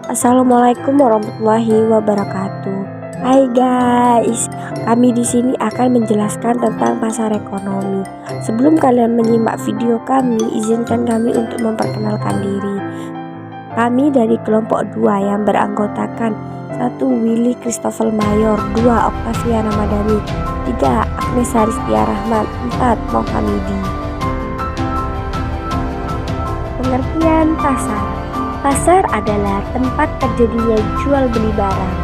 Assalamualaikum warahmatullahi wabarakatuh. Hai guys, kami di sini akan menjelaskan tentang pasar ekonomi. Sebelum kalian menyimak video kami, izinkan kami untuk memperkenalkan diri. Kami dari kelompok 2 yang beranggotakan 1. Willy Christopher Mayor, 2. Octavia Ramadhani, 3. Agnes Haristia Rahman, 4. Mohamidi. Pengertian pasar. Pasar adalah tempat terjadinya jual beli barang.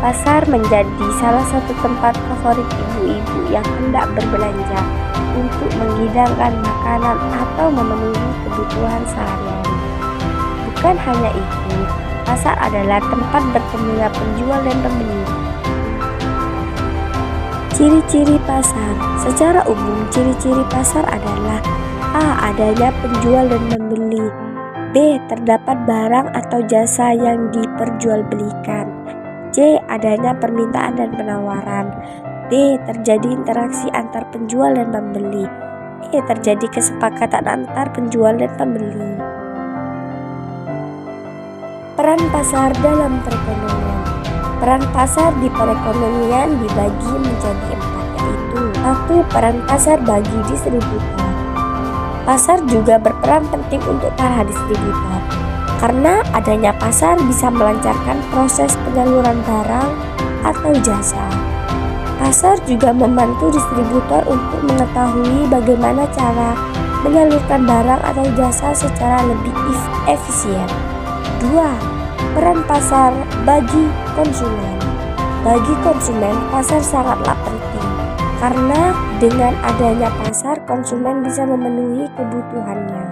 Pasar menjadi salah satu tempat favorit ibu-ibu yang hendak berbelanja untuk menghidangkan makanan atau memenuhi kebutuhan sehari-hari. Bukan hanya itu, pasar adalah tempat bertemunya penjual dan pembeli. Ciri-ciri pasar. Secara umum, ciri-ciri pasar adalah A. Adanya penjual dan pembeli. B. Terdapat barang atau jasa yang diperjualbelikan. C. Adanya permintaan dan penawaran. D. Terjadi interaksi antar penjual dan pembeli. E. Terjadi kesepakatan antar penjual dan pembeli. Peran pasar dalam perekonomian. Peran pasar di perekonomian dibagi menjadi 4, yaitu 1. Peran pasar bagi distributor. Pasar juga berperan penting untuk para distributor, karena adanya pasar bisa melancarkan proses penyaluran barang atau jasa. Pasar juga membantu distributor untuk mengetahui bagaimana cara menyalurkan barang atau jasa secara lebih efisien. 2. Peran pasar bagi konsumen. Bagi konsumen, pasar sangatlah penting. Karena dengan adanya pasar, konsumen bisa memenuhi kebutuhannya.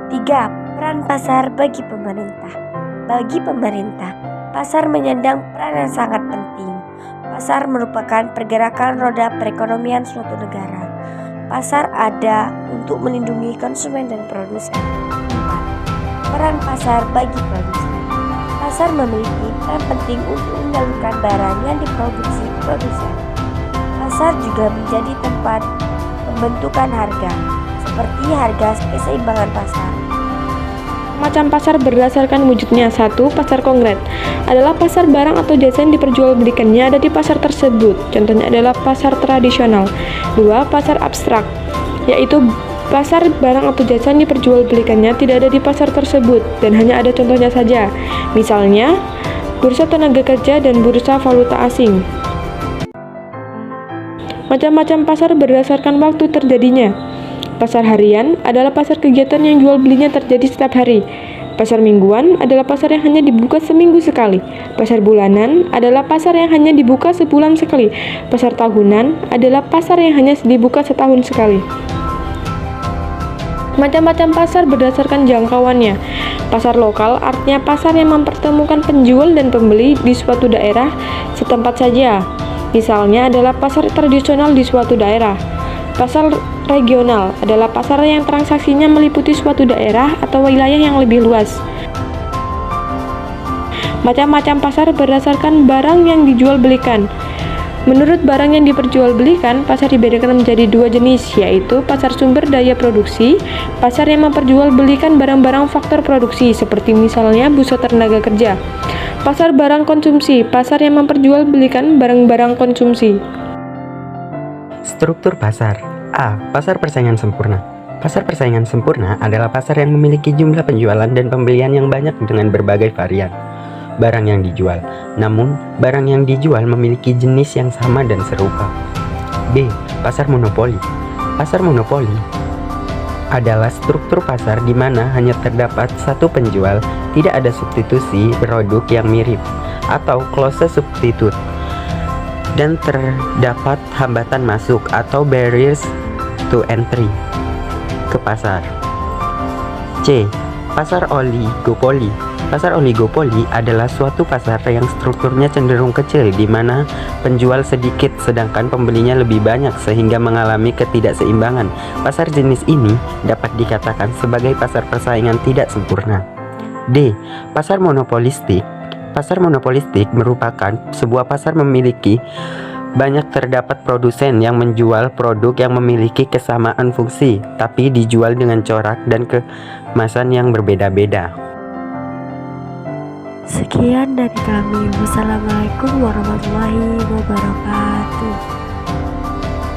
3. Peran pasar bagi pemerintah. Bagi pemerintah, pasar menyandang peran yang sangat penting. Pasar merupakan pergerakan roda perekonomian suatu negara. Pasar ada untuk melindungi konsumen dan produsen. 4. Peran pasar bagi produsen. Pasar memiliki peran penting untuk menyalurkan barang yang diproduksi produsen. Pasar juga menjadi tempat pembentukan harga, seperti harga keseimbangan pasar. Macam pasar berdasarkan wujudnya. 1. Pasar konkret adalah pasar barang atau jasa yang diperjualbelikannya ada di pasar tersebut. Contohnya adalah pasar tradisional. 2. Pasar abstrak, yaitu pasar barang atau jasa yang diperjualbelikannya tidak ada di pasar tersebut dan hanya ada contohnya saja. Misalnya, bursa tenaga kerja dan bursa valuta asing. Macam-macam pasar berdasarkan waktu terjadinya. Pasar harian adalah pasar kegiatan yang jual belinya terjadi setiap hari. Pasar mingguan adalah pasar yang hanya dibuka seminggu sekali. Pasar bulanan adalah pasar yang hanya dibuka sebulan sekali. Pasar tahunan adalah pasar yang hanya dibuka setahun sekali. Macam-macam pasar berdasarkan jangkauannya. Pasar lokal artinya pasar yang mempertemukan penjual dan pembeli di suatu daerah setempat saja. Misalnya adalah pasar tradisional di suatu daerah. Pasar regional adalah pasar yang transaksinya meliputi suatu daerah atau wilayah yang lebih luas. Macam-macam pasar berdasarkan barang yang dijual belikan. Menurut barang yang diperjualbelikan, pasar dibedakan menjadi 2 jenis, yaitu pasar sumber daya produksi, pasar yang memperjualbelikan barang-barang faktor produksi, seperti misalnya bursa tenaga kerja. Pasar barang konsumsi, pasar yang memperjualbelikan barang-barang konsumsi. Struktur pasar. A. Pasar persaingan sempurna. Pasar persaingan sempurna adalah pasar yang memiliki jumlah penjualan dan pembelian yang banyak dengan berbagai varian barang yang dijual. Namun, barang yang dijual memiliki jenis yang sama dan serupa. B. Pasar monopoli. Pasar monopoli adalah struktur pasar di mana hanya terdapat satu penjual, tidak ada substitusi produk yang mirip atau close substitute, dan terdapat hambatan masuk atau barriers to entry ke pasar. C. Pasar oligopoli. Pasar oligopoli adalah suatu pasar yang strukturnya cenderung kecil di mana penjual sedikit sedangkan pembelinya lebih banyak sehingga mengalami ketidakseimbangan. Pasar jenis ini dapat dikatakan sebagai pasar persaingan tidak sempurna. D. Pasar monopolistik. Pasar monopolistik merupakan sebuah pasar memiliki banyak terdapat produsen yang menjual produk yang memiliki kesamaan fungsi tapi dijual dengan corak dan kemasan yang berbeda-beda. Sekian dari kami. Wassalamualaikum warahmatullahi wabarakatuh.